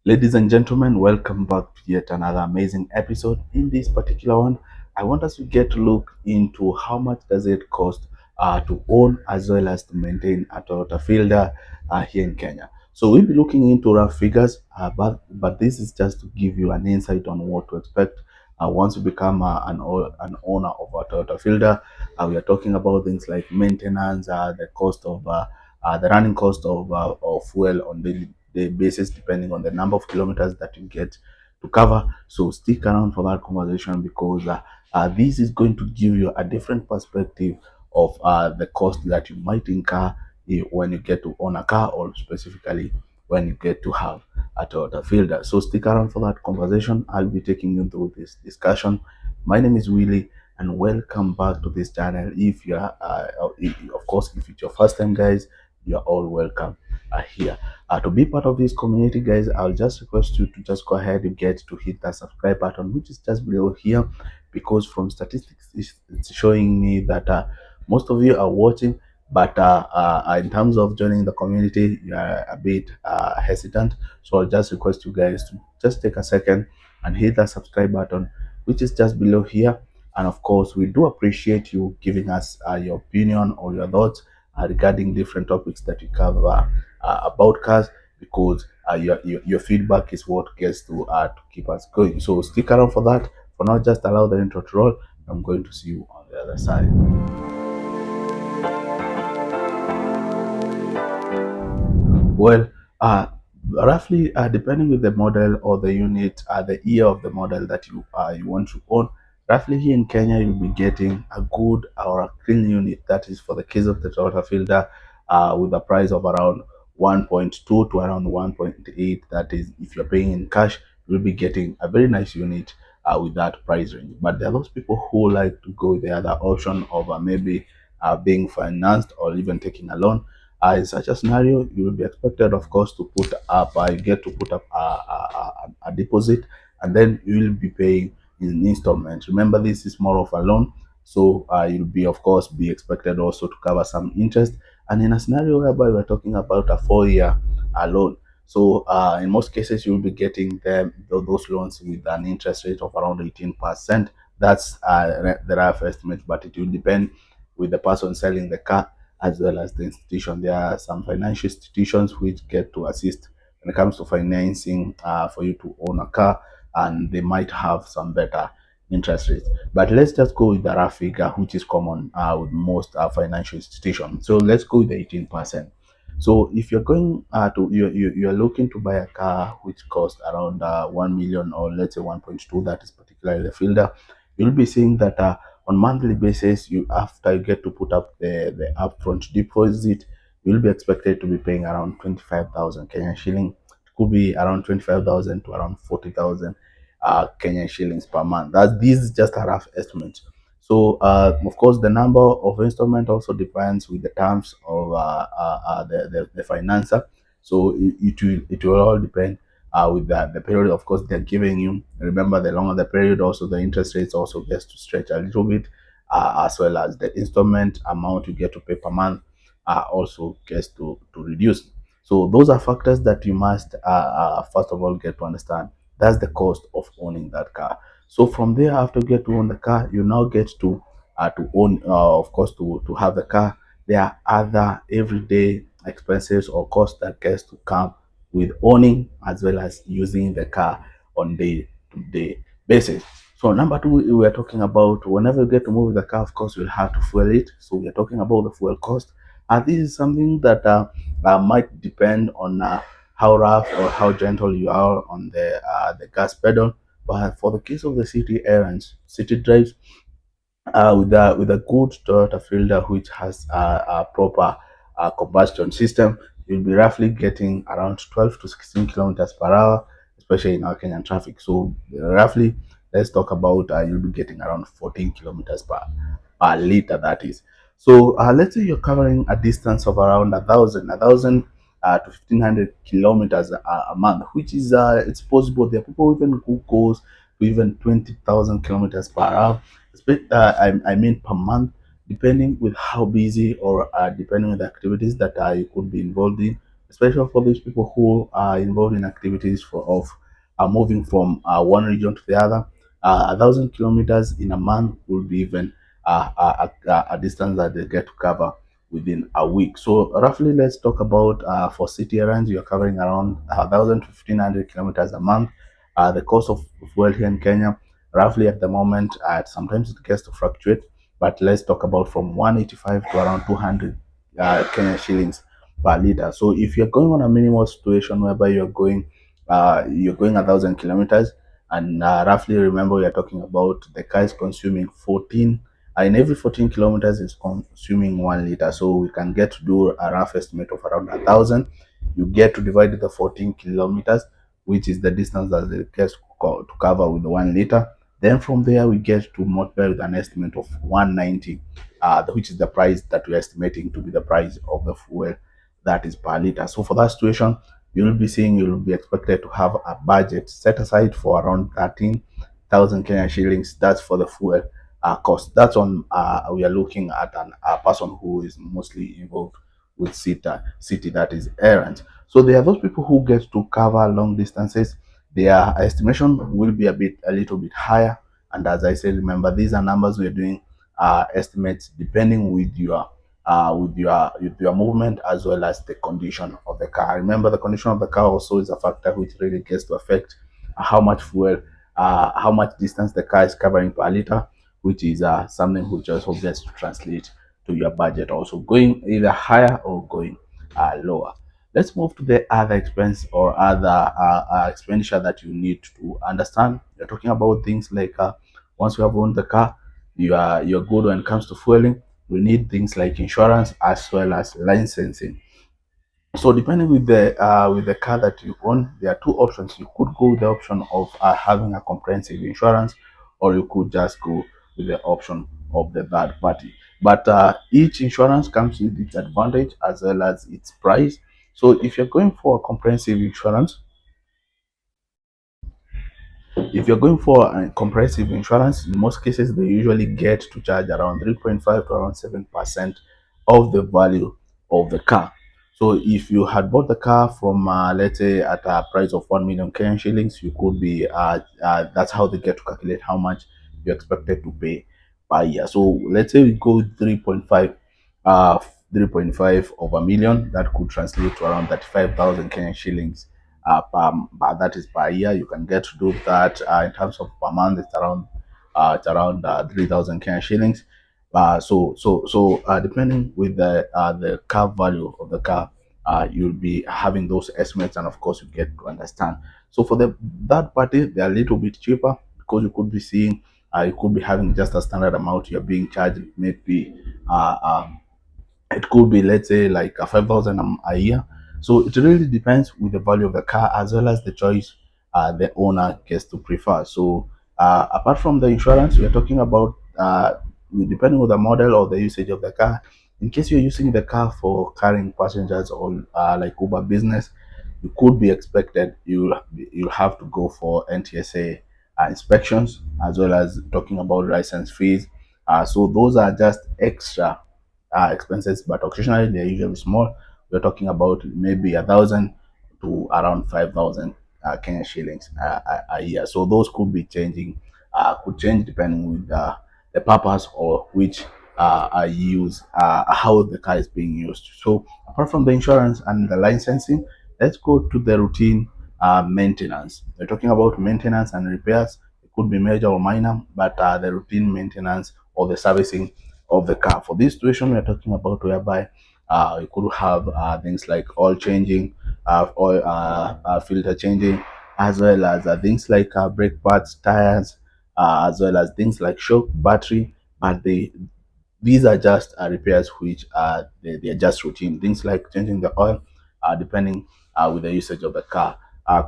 Ladies and gentlemen, welcome back to yet another amazing episode. In this particular one, I want us to get to look into how much does it cost to own as well as to maintain a Toyota Fielder here in Kenya. So we'll be looking into rough figures, but this is just to give you an insight on what to expect once you become an owner of a Toyota Fielder. We are talking about things like maintenance, the cost of the running cost of fuel on daily basis, depending on the number of kilometers that you get to cover. So stick around for that conversation because this is going to give you a different perspective of the cost that you might incur when you get to own a car, or specifically when you get to have a Toyota Fielder. So stick around for that conversation. I'll be taking you through this discussion. My name is Willie, and welcome back to this channel. If you are, of course, if it's your first time, guys, you are all welcome here. To be part of this community, guys, I'll just request you to just go ahead and get to hit that subscribe button, which is just below here, because from statistics, it's showing me that most of you are watching, but in terms of joining the community, you are a bit hesitant. So I'll just request you guys to just take a second and hit that subscribe button, which is just below here. And of course, we do appreciate you giving us your opinion or your thoughts regarding different topics that we cover about cars, because your feedback is what gets to keep us going. So stick around for that. For now, just allow the intro to roll. I'm going to see you on the other side. Well, roughly, depending with the model or the unit, the year of the model that you want to own, roughly here in Kenya, you'll be getting a good or a clean unit. That is for the case of the Toyota Fielder, with a price of around 1.2 to around 1.8. That is, if you're paying in cash, you'll be getting a very nice unit with that price range. But there are those people who like to go the other option of maybe being financed or even taking a loan. In such a scenario, you will be expected, of course, to put up, you get to put up a deposit, and then you will be paying in installments. Remember, this is more of a loan, so you'll be, of course, be expected also to cover some interest. And in a scenario whereby we're talking about a 4-year loan, so in most cases, you'll be getting those loans with an interest rate of around 18%. That's the rough estimate, but it will depend with the person selling the car as well as the institution. There are some financial institutions which get to assist when it comes to financing for you to own a car, and they might have some better interest rates. But let's just go with the rough figure, which is common with most financial institutions. So let's go with the 18%. So if you're going you're looking to buy a car which costs around 1 million, or let's say 1.2, that is particularly the Fielder, you'll be seeing that on monthly basis, you after you get to put up the upfront deposit, you'll be expected to be paying around 25,000 Kenyan shilling. It could be around 25,000 to around 40,000 Kenyan shillings per month. This is just a rough estimate. So of course, the number of installment also depends with the terms of the financer. So it will all depend with the period, of course, they're giving you. Remember, the longer the period, also the interest rates also gets to stretch a little bit, as well as the installment amount you get to pay per month also gets to reduce. So those are factors that you must first of all get to understand. That's the cost of owning that car. So from there, after you get to own the car, you now get to own, of course, to have the car. There are other everyday expenses or costs that gets to come with owning as well as using the car on day-to-day basis. So number two, we are talking about whenever you get to move the car, of course, you'll have to fuel it. So we are talking about the fuel cost. This is something that might depend on how rough or how gentle you are on the gas pedal. But for the case of the city errands, city drives, with a good Toyota Fielder which has a proper combustion system, you'll be roughly getting around 12 to 16 kilometers per hour, especially in our Kenyan traffic. So roughly, let's talk about you'll be getting around 14 kilometers per liter. That is. So let's say you're covering a distance of around a thousand to 1,500 kilometers a month, which is it's possible. There are people even who goes to even 20,000 kilometers per hour. I mean per month, depending with how busy or depending on the activities that you could be involved in, especially for those people who are involved in activities for of moving from one region to the other. 1,000 kilometers in a month will be even a distance that they get to cover within a week. So roughly, let's talk about for city errands, you're covering around 1,000 to 1,500 kilometers a month. The cost of fuel here in Kenya, roughly at the moment, sometimes it gets to fluctuate, but let's talk about from 185 to around 200 Kenya shillings per liter. So if you're going on a minimal situation whereby you're going 1,000 kilometers, and roughly remember we are talking about the car is consuming 14 in every 14 kilometers is consuming 1 liter, so we can get to do a rough estimate of around 1,000. You get to divide the 14 kilometers, which is the distance that it gets to cover with the 1 liter. Then from there we get to multiply with an estimate of 190, which is the price that we're estimating to be the price of the fuel that is per liter. So for that situation, you'll be expected to have a budget set aside for around 13,000 Kenyan shillings. That's for the fuel cost. That's on we are looking at a person who is mostly involved with city that is errand. So there are those people who get to cover long distances. Their estimation will be a little bit higher. And as I said, remember these are numbers we're doing estimates depending with your movement as well as the condition of the car. Remember, the condition of the car also is a factor which really gets to affect how much fuel, how much distance the car is covering per liter, which is something which also gets to translate to your budget, also going either higher or going lower. Let's move to the other expense or other expenditure that you need to understand. You're talking about things like once you have owned the car, you're good when it comes to fueling. We need things like insurance as well as licensing. So depending with the car that you own, there are two options. You could go with the option of having a comprehensive insurance, or you could just go with the option of the third party. But each insurance comes with its advantage as well as its price. So if you're going for a comprehensive insurance, if you're going for a comprehensive insurance, in most cases they usually get to charge around 3.5 to around 7% of the value of the car. So if you had bought the car from let's say at a price of 1 million Kenyan shillings, you could be that's how they get to calculate how much you're expected to pay per year. So let's say we go 3.5 uh 3.5 of a million, that could translate to around 35,000 Kenyan shillings that is per year. You can get to do that in terms of per month. It's around 3,000 Kenyan shillings. Depending with the car value of the car, you'll be having those estimates, and of course you get to understand. So for the third party, they're a little bit cheaper because you could be having just a standard amount you're being charged, maybe uh, um, it could be, let's say, like a 5,000 a year. So it really depends with the value of the car as well as the choice the owner gets to prefer. So apart from the insurance, we are talking about depending on the model or the usage of the car. In case you're using the car for carrying passengers or like Uber business, you could be expected you'll have to go for NTSA inspections, as well as talking about license fees. So those are just extra expenses, but occasionally they're usually small. We're talking about maybe 1,000 to around 5,000 Kenya shillings a year. So those could be changing, could change depending with the purpose or which use, how the car is being used. So apart from the insurance and the licensing, let's go to the routine maintenance. We're talking about maintenance and repairs. It could be major or minor, but the routine maintenance or the servicing of the car. For this situation, we are talking about whereby you could have things like oil changing, oil filter changing, as well as things like brake pads, tires, as well as things like shock, battery. But these are just repairs which they're just routine. Things like changing the oil, depending with the usage of the car.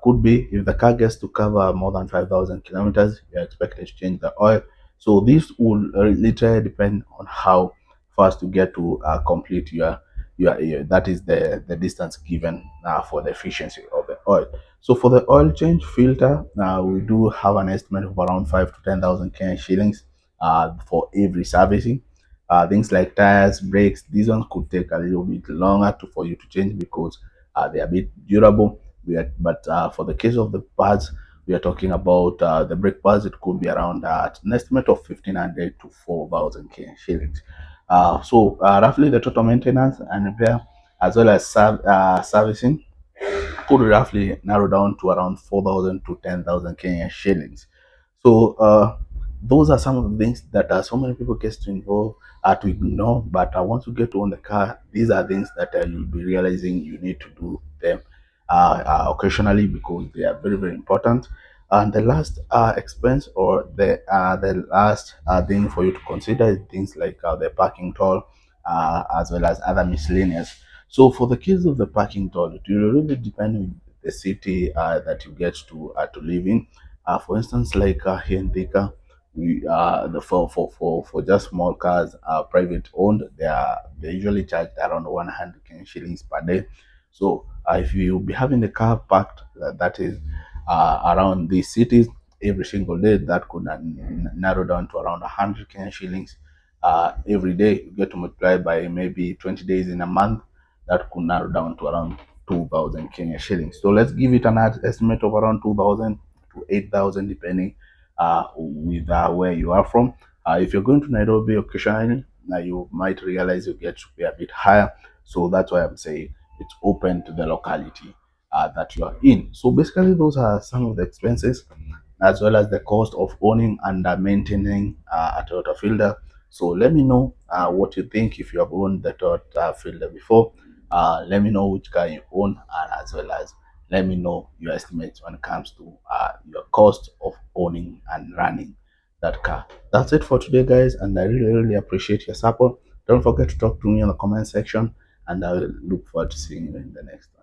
Could be if the car gets to cover more than 5,000 kilometers, you're expected to change the oil. So this will literally depend on how fast you get to complete your that is the distance given for the efficiency of the oil. So for the oil change filter, we do have an estimate of around 5 to 10,000 Kenyan shillings for every servicing. Things like tires, brakes, these ones could take a little bit longer for you to change because They're a bit durable. But for the case of the pads, we are talking about the brake pads. It could be around an estimate of 1,500 to 4,000 Kenyan shillings. So roughly the total maintenance and repair as well as servicing could roughly narrow down to around 4,000 to 10,000 Kenyan shillings. So those are some of the things that so many people get to involve to ignore. But once you get to own the car, these are things that you'll be realizing you need to do them occasionally because they are very very important. And the last expense or the last thing for you to consider is things like the parking toll as well as other miscellaneous. So for the case of the parking toll, it will really depend on the city that you get to live in. For instance, like here in Thika, we the for just small cars, private owned, they usually charge around 100 Kenyan shillings per day. So if you be having the car parked that is around these cities every single day, that could narrow down to around 100 Kenyan shillings every day. You get to multiply by maybe 20 days in a month, that could narrow down to around 2,000 Kenya shillings. So let's give it an estimate of around 2,000 to 8,000 depending with where you are from. If you're going to Nairobi occasionally, now you might realize you get to pay a bit higher. So that's why I'm saying it's open to the locality that you are in. So basically, those are some of the expenses as well as the cost of owning and maintaining a Toyota Fielder. So let me know what you think if you have owned the Toyota Fielder before. Let me know which car you own, and as well as let me know your estimates when it comes to your cost of owning and running that car. That's it for today, guys, and I really, really appreciate your support. Don't forget to talk to me in the comment section, and I will look forward to seeing you in the next one.